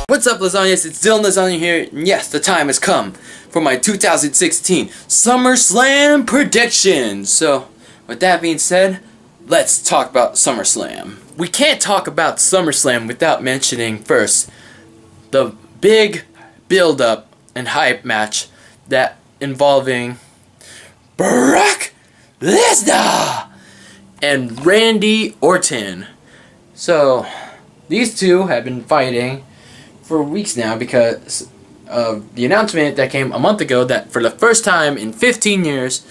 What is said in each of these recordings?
What's up, lasagnas? It's DylanLasagna here, and yes, the time has come for my 2016 SummerSlam predictions. So, with that being said, let's talk about SummerSlam. We can't talk about SummerSlam without mentioning first the big build-up and hype match that involving Brock Lesnar and Randy Orton. So, these two have been fighting for weeks now because of the announcement that came a month ago that for the first time in 15 years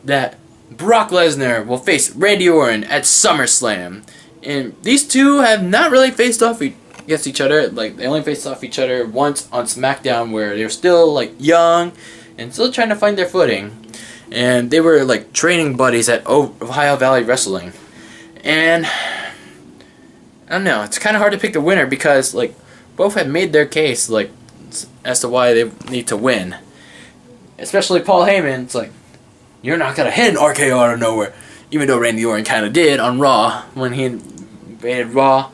that Brock Lesnar will face Randy Orton at SummerSlam. And these two have not really faced off against each other. Like, they only faced off each other once on SmackDown, where they were still like young and still trying to find their footing. And they were like training buddies at Ohio Valley Wrestling. And I don't know, it's kind of hard to pick the winner because like both have made their case like as to why they need to win. Especially Paul Heyman. It's like, you're not gonna hit an RKO out of nowhere, even though Randy Orton kind of did on Raw when he invaded Raw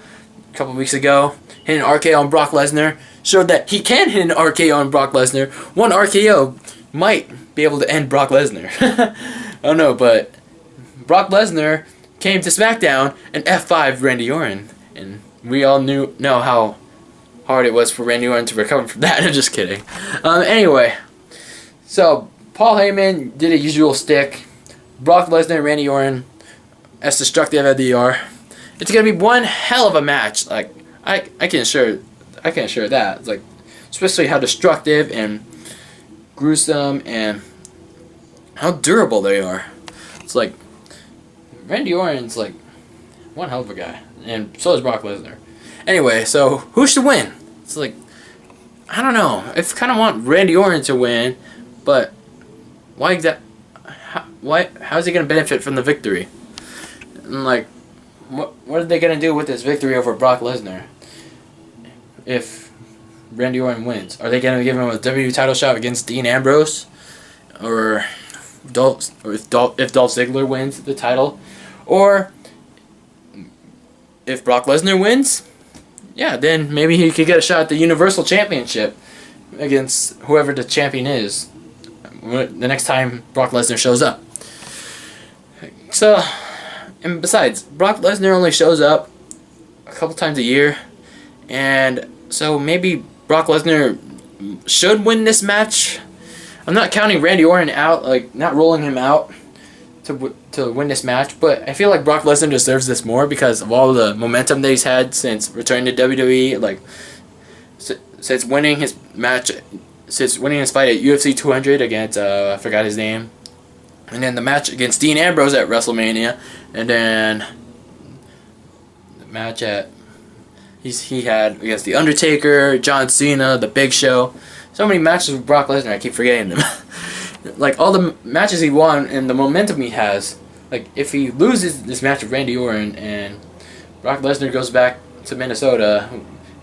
a couple weeks ago. Hit an RKO on Brock Lesnar showed that he can hit an RKO on Brock Lesnar. One RKO might be able to end Brock Lesnar. I don't know, but Brock Lesnar came to SmackDown and F5'd Randy Orton, and we all know how hard it was for Randy Orton to recover from that. I'm just kidding. Anyway, so Paul Heyman did a usual stick. Brock Lesnar and Randy Orton, as destructive as they are, it's gonna be one hell of a match. Like I can assure that. It's like, especially how destructive and gruesome and how durable they are. It's like Randy Orton's like one hell of a guy, and so is Brock Lesnar. Anyway, so who should win? It's like, I don't know. I kind of want Randy Orton to win, but why how's he going to benefit from the victory? And like, what are they going to do with this victory over Brock Lesnar if Randy Orton wins? Are they going to give him a WWE title shot against Dean Ambrose? Or if Dolph Ziggler wins the title? Or if Brock Lesnar wins, yeah, then maybe he could get a shot at the Universal Championship against whoever the champion is the next time Brock Lesnar shows up. So, and besides, Brock Lesnar only shows up a couple times a year, and so maybe Brock Lesnar should win this match. I'm not counting Randy Orton out, like not rolling him out to win this match, but I feel like Brock Lesnar deserves this more because of all the momentum that he's had since returning to WWE. Like since winning his fight at UFC 200 against I forgot his name, and then the match against Dean Ambrose at WrestleMania, and then the match he had against The Undertaker, John Cena, The Big Show. So many matches with Brock Lesnar, I keep forgetting them. Like, all the matches he won and the momentum he has. Like, if he loses this match with Randy Orton and Brock Lesnar goes back to Minnesota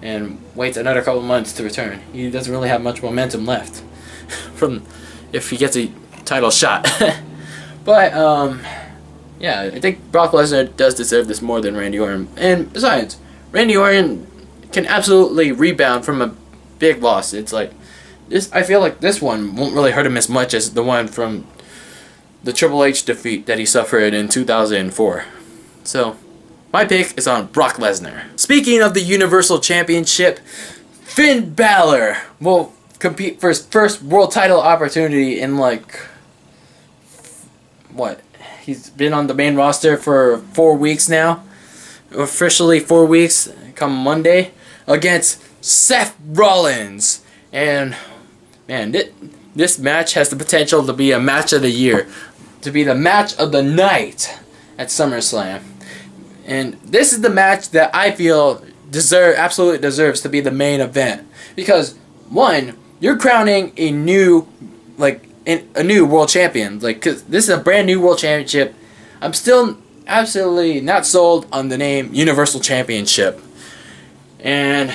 and waits another couple months to return, he doesn't really have much momentum left from if he gets a title shot. But, yeah, I think Brock Lesnar does deserve this more than Randy Orton. And besides, Randy Orton can absolutely rebound from a big loss. It's like, I feel like this one won't really hurt him as much as the one from the Triple H defeat that he suffered in 2004. So, my pick is on Brock Lesnar. Speaking of the Universal Championship, Finn Balor will compete for his first world title opportunity in like, what? He's been on the main roster for 4 weeks now. Officially 4 weeks, come Monday, against Seth Rollins. And man, this match has the potential to be a match of the year, to be the match of the night at SummerSlam. And this is the match that I feel absolutely deserves to be the main event. Because, one, you're crowning a new world champion. Like, 'cause this is a brand new world championship. I'm still absolutely not sold on the name Universal Championship. And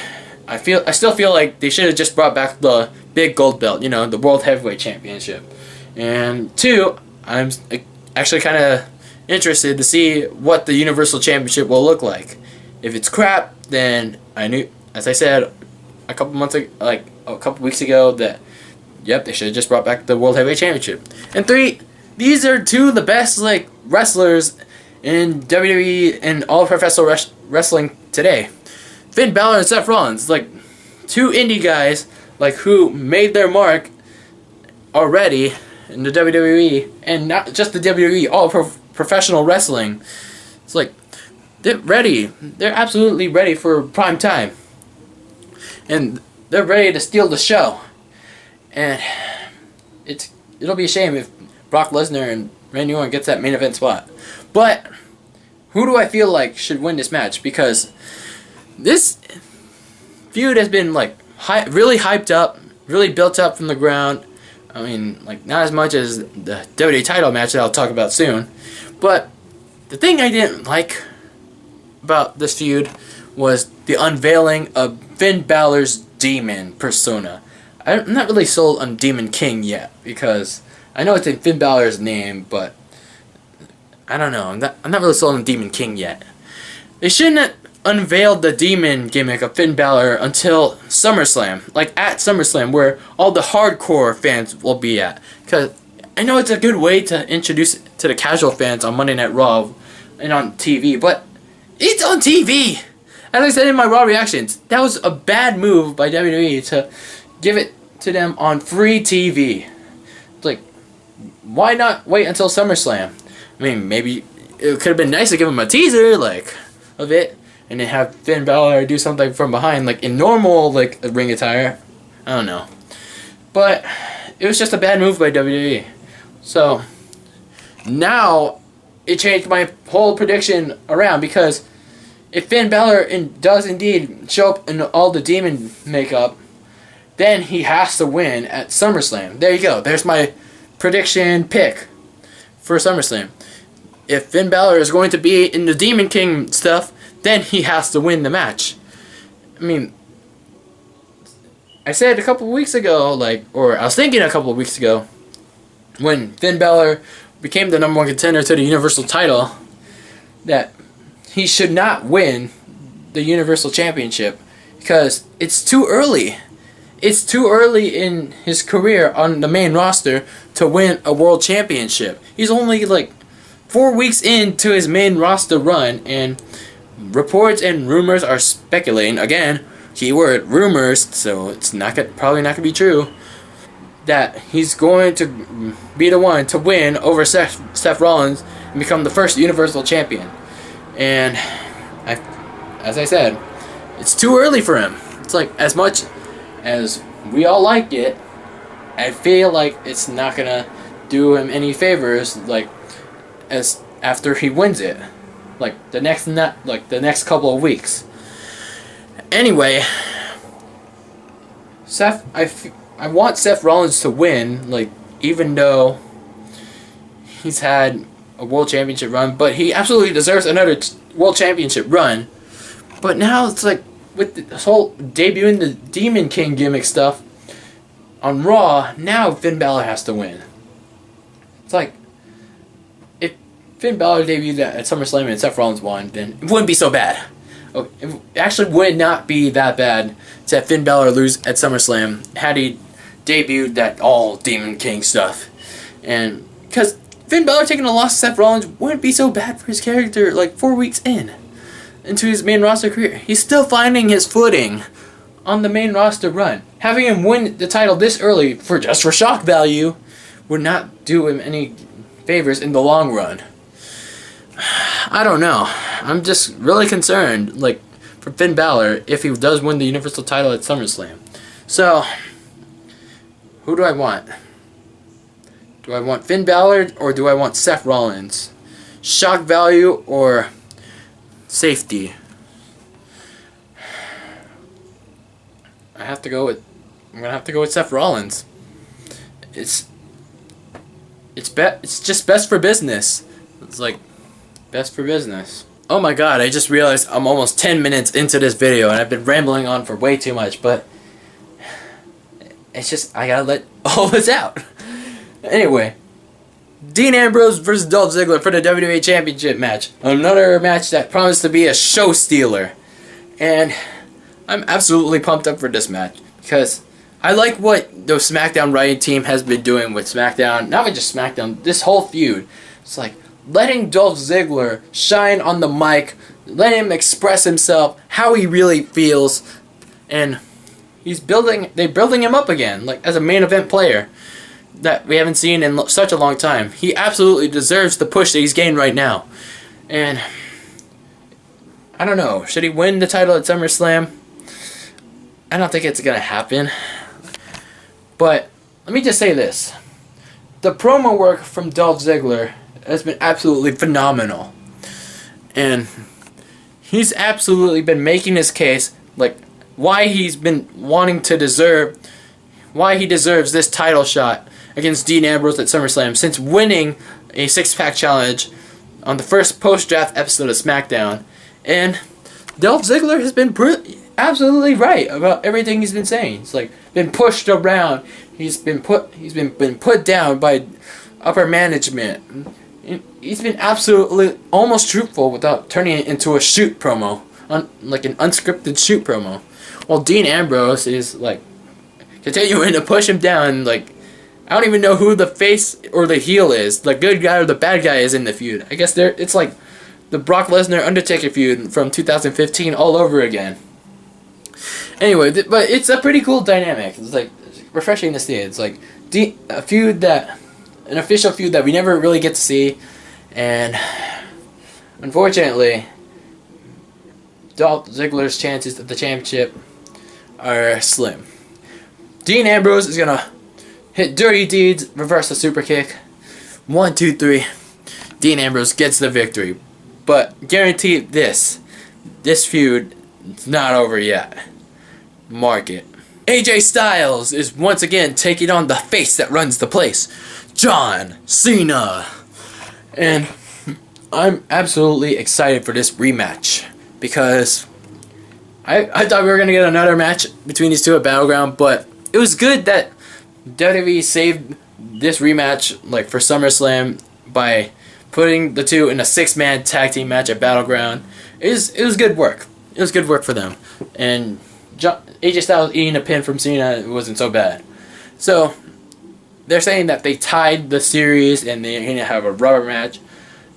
I still feel like they should have just brought back the big gold belt, the World Heavyweight Championship. And two, I'm actually kind of interested to see what the Universal Championship will look like. If it's crap, then I knew, as I said a couple weeks ago, that yep, they should have just brought back the World Heavyweight Championship. And 3, these are 2 of the best wrestlers in WWE and all professional wrestling today. Finn Balor and Seth Rollins, 2 indie guys who made their mark already in the WWE, and not just the WWE, all professional wrestling. It's they're ready. They're absolutely ready for prime time, and they're ready to steal the show. And it'll be a shame if Brock Lesnar and Randy Orton gets that main event spot. But who do I feel like should win this match? Because this feud has been really hyped up, really built up from the ground. I mean, not as much as the WWE title match that I'll talk about soon. But the thing I didn't like about this feud was the unveiling of Finn Balor's demon persona. I'm not really sold on Demon King yet, because I know it's in Finn Balor's name, but I don't know. I'm not really sold on Demon King yet. They shouldn't have unveiled the demon gimmick of Finn Balor until SummerSlam, at SummerSlam, where all the hardcore fans will be at. Because I know it's a good way to introduce it to the casual fans on Monday Night Raw and on TV, but it's on TV! As I said in my Raw reactions, that was a bad move by WWE to give it to them on free TV. Why not wait until SummerSlam? I mean, maybe it could have been nice to give them a teaser, of it, and then have Finn Balor do something from behind, in normal, ring attire. I don't know. But it was just a bad move by WWE. So, now, it changed my whole prediction around, because if Finn Balor does indeed show up in all the demon makeup, then he has to win at SummerSlam. There you go. There's my prediction pick for SummerSlam. If Finn Balor is going to be in the Demon King stuff, then he has to win the match. I mean, I said a couple weeks ago, or I was thinking a couple of weeks ago, when Finn Balor became the #1 contender to the Universal title, that he should not win the Universal Championship, because it's too early. It's too early in his career on the main roster to win a world championship. He's only 4 weeks into his main roster run, and reports and rumors are speculating, again, keyword rumors, so it's probably not going to be true, that he's going to be the one to win over Seth Rollins and become the first Universal Champion. And as I said, it's too early for him. It's as much as we all like it, I feel like it's not going to do him any favors, as after he wins it, the next couple of weeks. Anyway, I want Seth Rollins to win, even though he's had a world championship run, but he absolutely deserves another world championship run. But now it's with this whole debuting the Demon King gimmick stuff on Raw, now Finn Balor has to win. It's if Finn Balor debuted at SummerSlam and Seth Rollins won, then it wouldn't be so bad. It actually would not be that bad to have Finn Balor lose at SummerSlam had he debuted that all Demon King stuff. And because Finn Balor taking a loss to Seth Rollins wouldn't be so bad for his character 4 weeks into his main roster career. He's still finding his footing on the main roster run. Having him win the title this early for shock value would not do him any favors in the long run. I don't know. I'm just really concerned, for Finn Balor if he does win the Universal title at SummerSlam. So, who do I want? Do I want Finn Balor or do I want Seth Rollins? Shock value or safety? I'm gonna have to go with Seth Rollins. It's just best for business. It's best for business. Oh my god, I just realized I'm almost 10 minutes into this video and I've been rambling on for way too much, but it's just, I gotta let all this out. Anyway, Dean Ambrose versus Dolph Ziggler for the WWE Championship match. Another match that promised to be a show stealer. And I'm absolutely pumped up for this match because I like what the SmackDown writing team has been doing with SmackDown. Not even just SmackDown, this whole feud. It's like letting Dolph Ziggler shine on the mic, let him express himself, how he really feels, and they're building him up again, like as a main event player that we haven't seen in such a long time. He absolutely deserves the push that he's getting right now. And I don't know, should he win the title at SummerSlam? I don't think it's gonna happen. But let me just say this. The promo work from Dolph Ziggler has been absolutely phenomenal. And he's absolutely been making his case, like why he's been wanting to why he deserves this title shot against Dean Ambrose at SummerSlam since winning a six-pack challenge on the first post-draft episode of SmackDown. And Dolph Ziggler has been absolutely right about everything he's been saying. It's like been pushed around. He's been put down by upper management. He's been absolutely almost truthful without turning it into a shoot promo, like an unscripted shoot promo. While Dean Ambrose is like continuing to push him down. Like I don't even know who the face or the heel is, the good guy or the bad guy is in the feud. I guess it's like the Brock Lesnar Undertaker feud from 2015 all over again. Anyway, but it's a pretty cool dynamic. It's like refreshing to see. It's like an official feud that we never really get to see, and unfortunately, Dolph Ziggler's chances at the championship are slim. Dean Ambrose is gonna hit Dirty Deeds, reverse the super kick. 1, 2, 3. Dean Ambrose gets the victory, but guarantee this feud is not over yet. Mark it. AJ Styles is once again taking on the face that runs the place, John Cena. And I'm absolutely excited for this rematch because I thought we were going to get another match between these two at Battleground, but it was good that WWE saved this rematch like for SummerSlam by putting the two in a 6-man tag team match at Battleground. It was good work. It was good work for them. And AJ Styles eating a pin from Cena wasn't so bad. So they're saying that they tied the series and they're going to have a rubber match.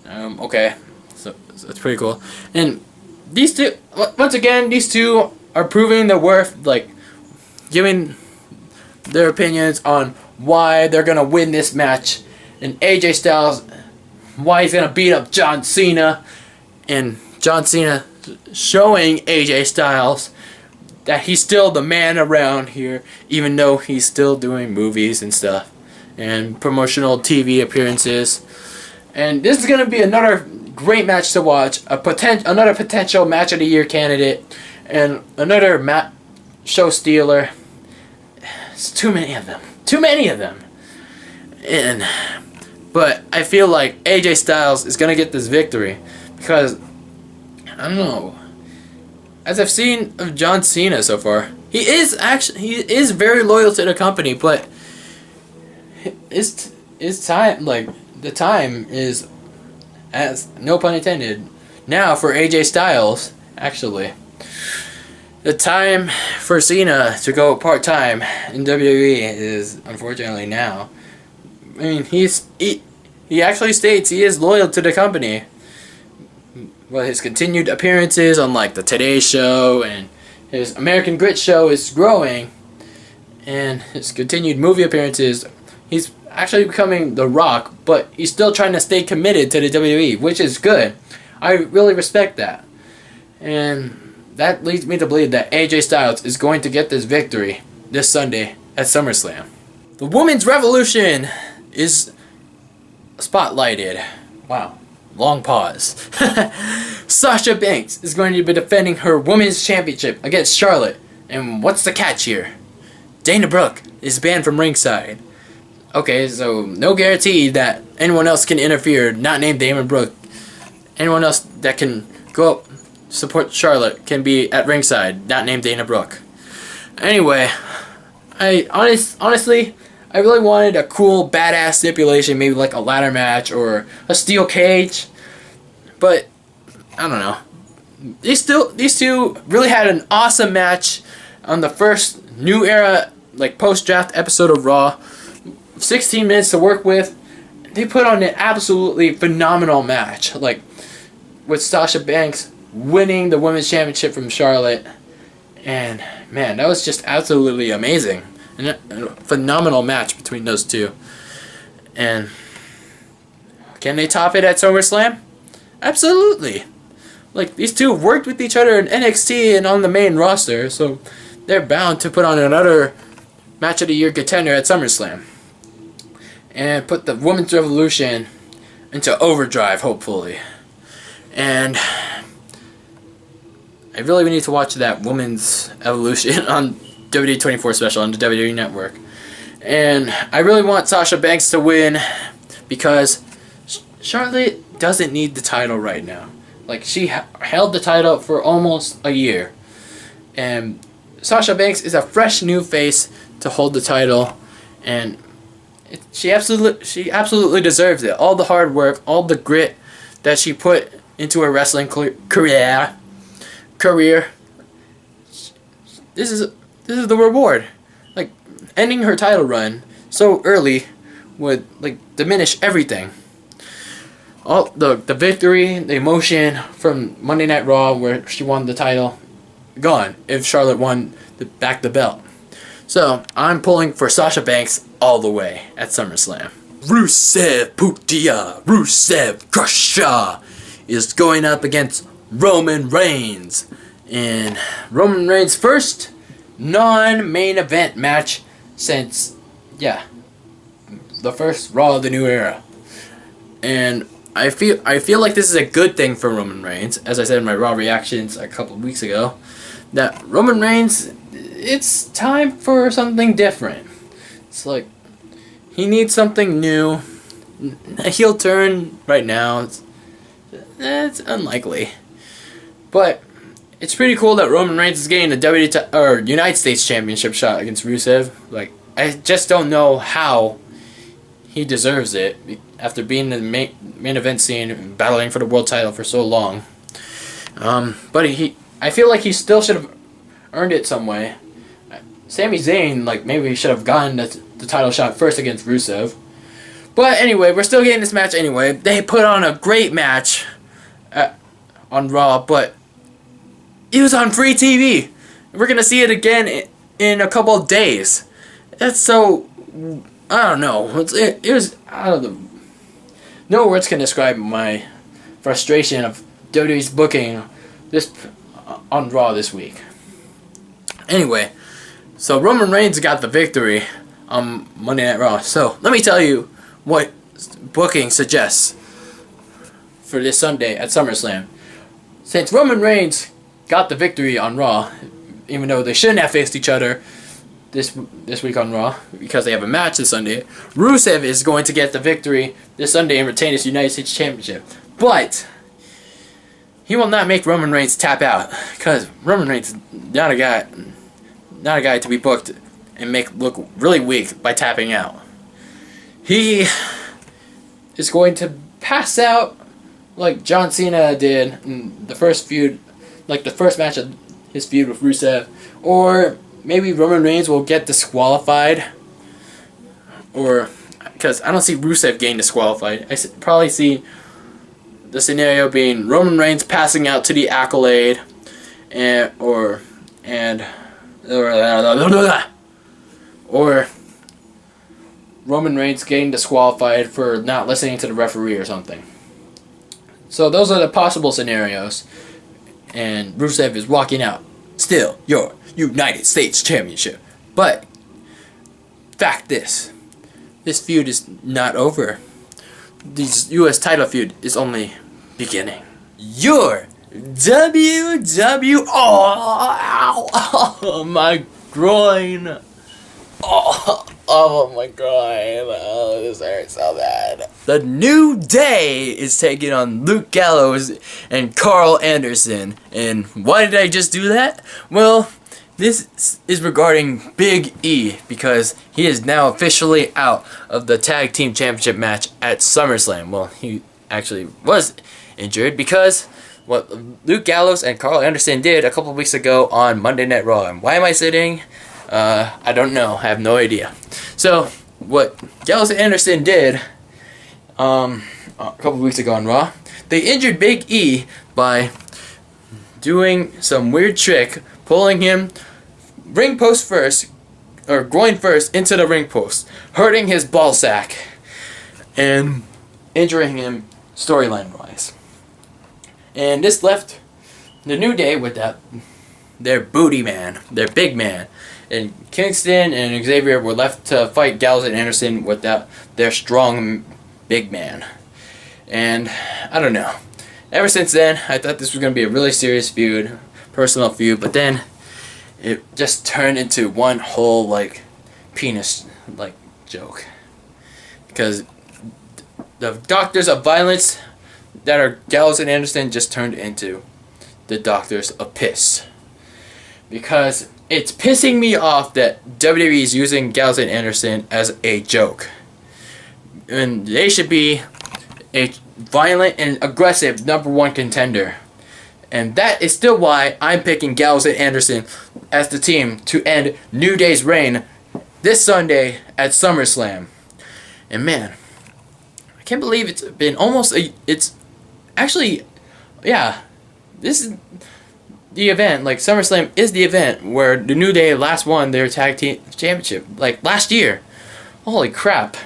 Okay, so that's pretty cool. And these two, once again, these two are proving their worth, like giving their opinions on why they're going to win this match. And AJ Styles, why he's going to beat up John Cena. And John Cena showing AJ Styles that he's still the man around here, even though he's still doing movies and stuff and promotional TV appearances. And this is going to be another great match to watch, another potential match of the year candidate, and another show stealer. It's too many of them. But I feel like AJ Styles is going to get this victory because I don't know. As I've seen of John Cena so far, he is very loyal to the company, but his time, like the time is, as no pun intended, now for AJ Styles. Actually, the time for Cena to go part-time in WWE is unfortunately now. I mean, he actually states he is loyal to the company. Well, his continued appearances on like the Today Show and his American Grit show is growing, and his continued movie appearances, he's actually becoming The Rock, but he's still trying to stay committed to the WWE, which is good. I really respect that. And that leads me to believe that AJ Styles is going to get this victory this Sunday at SummerSlam. The Women's Revolution is spotlighted. Wow. Long pause. Sasha Banks is going to be defending her Women's Championship against Charlotte. And what's the catch here? Dana Brooke is banned from ringside. Okay, so no guarantee that anyone else can interfere, not named Dana Brooke. Anyone else that can go up support Charlotte can be at ringside, not named Dana Brooke. Anyway, honestly, I really wanted a cool, badass stipulation, maybe like a ladder match or a steel cage. But I don't know. These two really had an awesome match on the first new era, like post-draft episode of Raw. 16 minutes to work with. They put on an absolutely phenomenal match, like with Sasha Banks winning the Women's Championship from Charlotte. And man, that was just absolutely amazing. And a phenomenal match between those two. And can they top it at SummerSlam? Absolutely. Like, these two have worked with each other in NXT and on the main roster, so they're bound to put on another Match of the Year contender at SummerSlam. And put the Women's Revolution into overdrive, hopefully. And I really need to watch that Women's Evolution on WWE 24 special on the WWE Network. And I really want Sasha Banks to win because Charlotte doesn't need the title right now. Like, she held the title for almost a year. And Sasha Banks is a fresh new face to hold the title. And she absolutely deserves it. All the hard work, all the grit that she put into her wrestling career. This is the reward. Like, ending her title run so early would like diminish everything. All the victory, the emotion from Monday Night Raw where she won the title, gone if Charlotte won back the belt. So I'm pulling for Sasha Banks all the way at SummerSlam. Rusev Putia, Rusev Crusher is going up against Roman Reigns in Roman Reigns' first non-main event match since the first Raw of the new era. And I feel like this is a good thing for Roman Reigns, as I said in my Raw reactions a couple of weeks ago, that Roman Reigns, it's time for something different. It's like he needs something new. A heel turn right now, it's unlikely. But it's pretty cool that Roman Reigns is getting the United States Championship shot against Rusev. Like, I just don't know how he deserves it after being in the main event scene and battling for the world title for so long. But I feel like he still should have earned it some way. Sami Zayn, like, maybe he should have gotten the title shot first against Rusev. But anyway, we're still getting this match anyway. They put on a great match on Raw, but it was on free TV. We're going to see it again in a couple of days. That's so, I don't know. It was out of the... No words can describe my frustration of WWE's booking this on Raw this week. Anyway, so Roman Reigns got the victory on Monday Night Raw. So let me tell you what booking suggests for this Sunday at SummerSlam. Since Roman Reigns got the victory on Raw, even though they shouldn't have faced each other this week on Raw because they have a match this Sunday, Rusev is going to get the victory this Sunday and retain his United States Championship. But he will not make Roman Reigns tap out because Roman Reigns is not a guy to be booked and make look really weak by tapping out. He is going to pass out like John Cena did in the first feud, like the first match of his feud with Rusev, or maybe Roman Reigns will get disqualified, or because I don't see Rusev getting disqualified. I probably see the scenario being Roman Reigns passing out to the Accolade, or Roman Reigns getting disqualified for not listening to the referee or something. So those are the possible scenarios. And Rusev is walking out. Still your United States Championship. But, fact this feud is not over. This U.S. title feud is only beginning. Your Oh, my groin. Oh my groin. Oh, this hurts so bad. The New Day is taking on Luke Gallows and Carl Anderson. And why did I just do that? Well, This is regarding Big E, because he is now officially out of the Tag Team Championship match at SummerSlam. Well, he actually was injured because what Luke Gallows and Carl Anderson did a couple of weeks ago on Monday Night Raw. And why am I sitting? I don't know. I have no idea. So, what Gallows and Anderson did a couple of weeks ago on Raw, they injured Big E by doing some weird trick, pulling him ring post first, or groin first, into the ring post, hurting his ball sack, and injuring him storyline wise. And this left the New Day with their booty man, their big man. And Kingston and Xavier were left to fight Gallows and Anderson without their strong big man. And I don't know. Ever since then, I thought this was going to be a really serious feud, personal feud, but then it just turned into one whole, penis, joke. Because the Doctors of Violence that are Gallows and Anderson just turned into the Doctors of Piss. Because it's pissing me off that WWE is using Gallows and Anderson as a joke. And they should be a violent and aggressive #1 contender. And that is still why I'm picking Gallows and Anderson as the team to end New Day's reign this Sunday at SummerSlam. And man, I can't believe it's been almost it's actually, yeah, this is the event. SummerSlam is the event where the New Day last won their tag team championship, last year. Holy crap.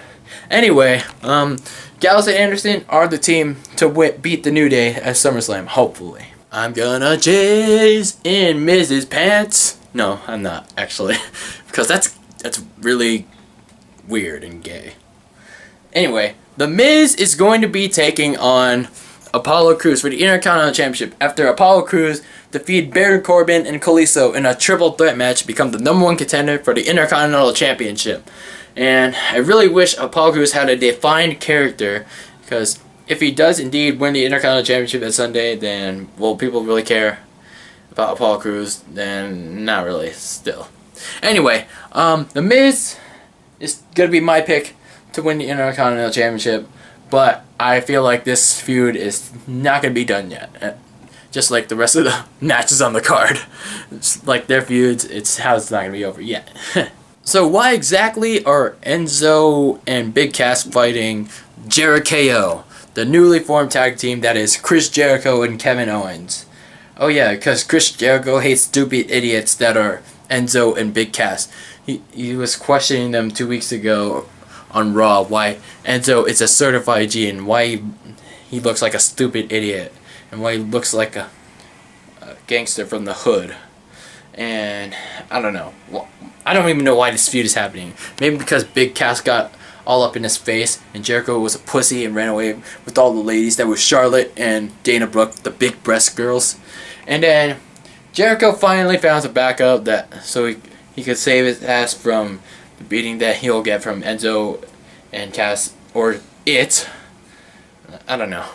Anyway, Gallows and Anderson are the team to beat the New Day at SummerSlam, hopefully. I'm gonna chase in Miz's pants. No, I'm not, actually. Because that's really weird and gay. Anyway, The Miz is going to be taking on Apollo Crews for the Intercontinental Championship after Apollo Crews defeated Baron Corbin and Kalisto in a triple threat match to become the #1 contender for the Intercontinental Championship. And I really wish Apollo Crews had a defined character, because if he does indeed win the Intercontinental Championship at Sunday, then will people really care about Apollo Crews? Then not really, still. Anyway, The Miz is going to be my pick to win the Intercontinental Championship, but I feel like this feud is not going to be done yet. Just like the rest of the matches on the card. It's like their feuds, it's not going to be over yet. So why exactly are Enzo and Big Cass fighting JeriKO, the newly formed tag team that is Chris Jericho and Kevin Owens? Oh yeah, because Chris Jericho hates stupid idiots that are Enzo and Big Cass. He was questioning them 2 weeks ago on Raw why Enzo is a certified G and why he looks like a stupid idiot and why he looks like a gangster from the hood. And I don't know. Well, I don't even know why this feud is happening. Maybe because Big Cass got all up in his face and Jericho was a pussy and ran away with all the ladies that were Charlotte and Dana Brooke, the big breast girls. And then Jericho finally found a backup so he could save his ass from the beating that he'll get from Enzo and Cass, or it. I don't know.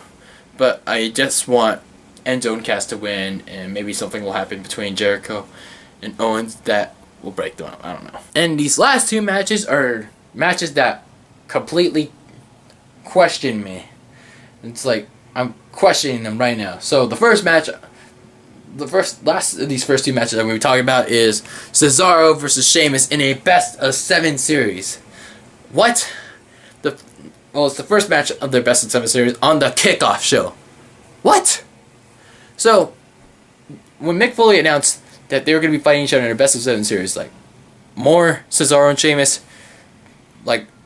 But I just want Enzo and Cass to win, and maybe something will happen between Jericho and Owens that will break them up. I don't know. And these last two matches are matches that completely question me. It's like I'm questioning them right now. So the first match, last of these first two matches that we're talking about is Cesaro versus Sheamus in a best-of-7 series. What? It's the first match of their best-of-7 series on the kickoff show. What? So, when Mick Foley announced that they were going to be fighting each other in a best-of-7 series, more Cesaro and Sheamus,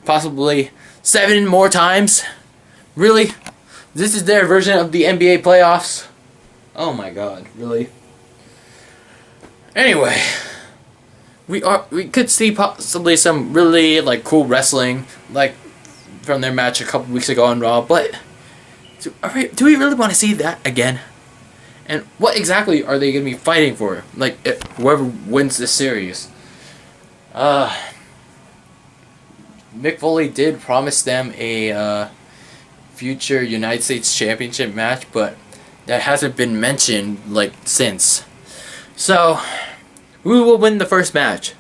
possibly 7 more times? Really? This is their version of the NBA playoffs? Oh my god, really? Anyway, we could see possibly some really cool wrestling from their match a couple weeks ago on Raw, but do we really want to see that again? And what exactly are they going to be fighting for? Whoever wins this series. Mick Foley did promise them a future United States Championship match, but that hasn't been mentioned since. So Who will win the first match?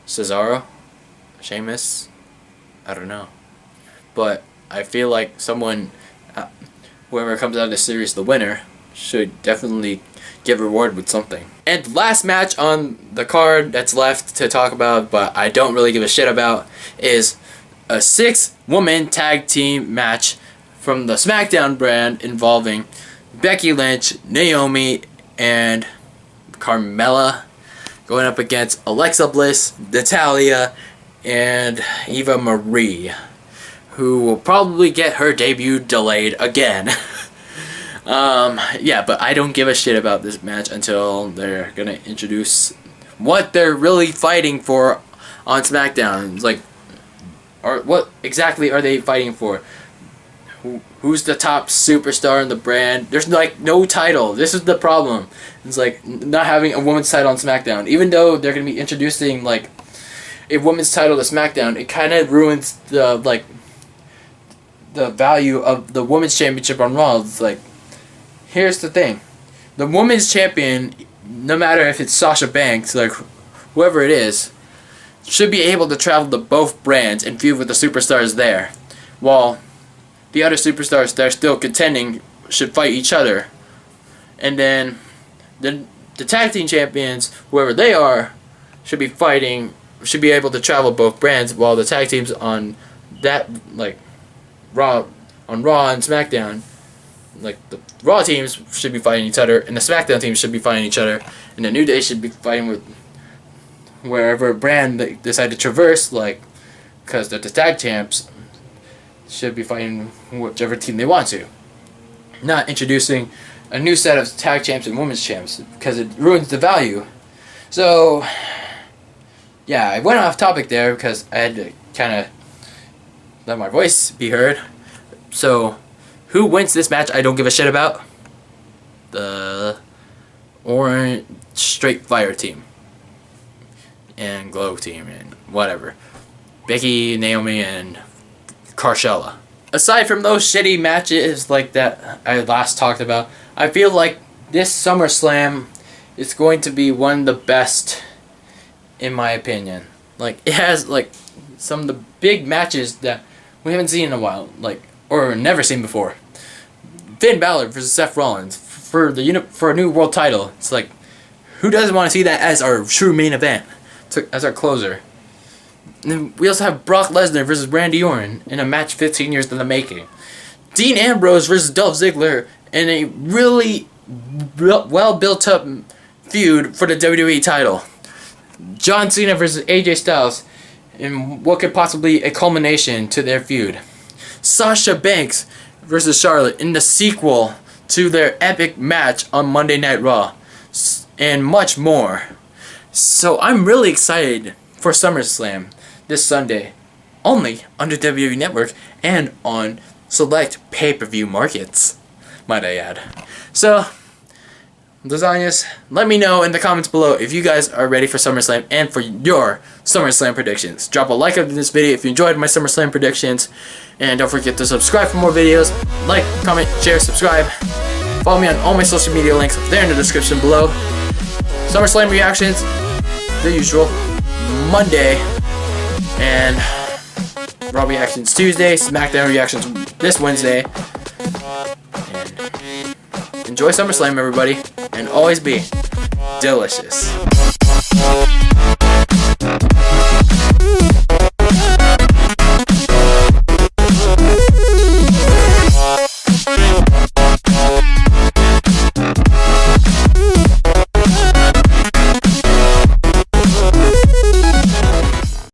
Cesaro? Sheamus? I don't know. But I feel like someone, whoever comes out of the series the winner, should definitely get rewarded with something. And last match on the card that's left to talk about, but I don't really give a shit about, is a 6-woman tag team match from the SmackDown brand involving Becky Lynch, Naomi, and Carmella going up against Alexa Bliss, Natalya, and Eva Marie, who will probably get her debut delayed again. Yeah, but I don't give a shit about this match until they're gonna introduce what they're really fighting for on SmackDown. It's like, or what exactly are they fighting for? Who's the top superstar in the brand? There's like no title. This is the problem. It's like not having a women's title on SmackDown. Even though they're gonna be introducing like a women's title to SmackDown, it kind of ruins the value of the women's championship on Raw. It's like, here's the thing: the women's champion, no matter if it's Sasha Banks, like whoever it is, should be able to travel to both brands and feud with the superstars there, while the other superstars that are still contending should fight each other. And then the tag team champions, whoever they are, should be able to travel both brands, while the tag teams on that, like Raw and SmackDown, like the Raw teams should be fighting each other, and the SmackDown teams should be fighting each other, and the New Day should be fighting with wherever brand they decide to traverse, like, because the tag champs should be fighting whichever team they want to. Not introducing a new set of tag champs and women's champs, because it ruins the value. So, yeah, I went off topic there because I had to kind of let my voice be heard. So, who wins this match I don't give a shit about? The Orange Straight Fire team. And Glow team and whatever. Becky, Naomi, and Carmella. Aside from those shitty matches like that I last talked about, I feel like this SummerSlam is going to be one of the best, in my opinion. Like, it has like some of the big matches that we haven't seen in a while, like, or never seen before. Finn Balor versus Seth Rollins for a new world title. It's like, who doesn't want to see that as our true main event, as our closer? And then we also have Brock Lesnar versus Randy Orton in a match 15 years in the making. Dean Ambrose versus Dolph Ziggler in a really well built up feud for the WWE title. John Cena versus AJ Styles in what could possibly be a culmination to their feud. Sasha Banks versus Charlotte in the sequel to their epic match on Monday Night Raw, and much more. So I'm really excited for SummerSlam this Sunday, only on the WWE Network and on select pay-per-view markets, might I add. So, lasagnas, let me know in the comments below if you guys are ready for SummerSlam and for your SummerSlam predictions. Drop a like on this video if you enjoyed my SummerSlam predictions, and don't forget to subscribe for more videos. Like, comment, share, subscribe. Follow me on all my social media links there in the description below. SummerSlam reactions, the usual, Monday, and Raw reactions Tuesday, SmackDown reactions this Wednesday. And enjoy SummerSlam, everybody, and always be delicious.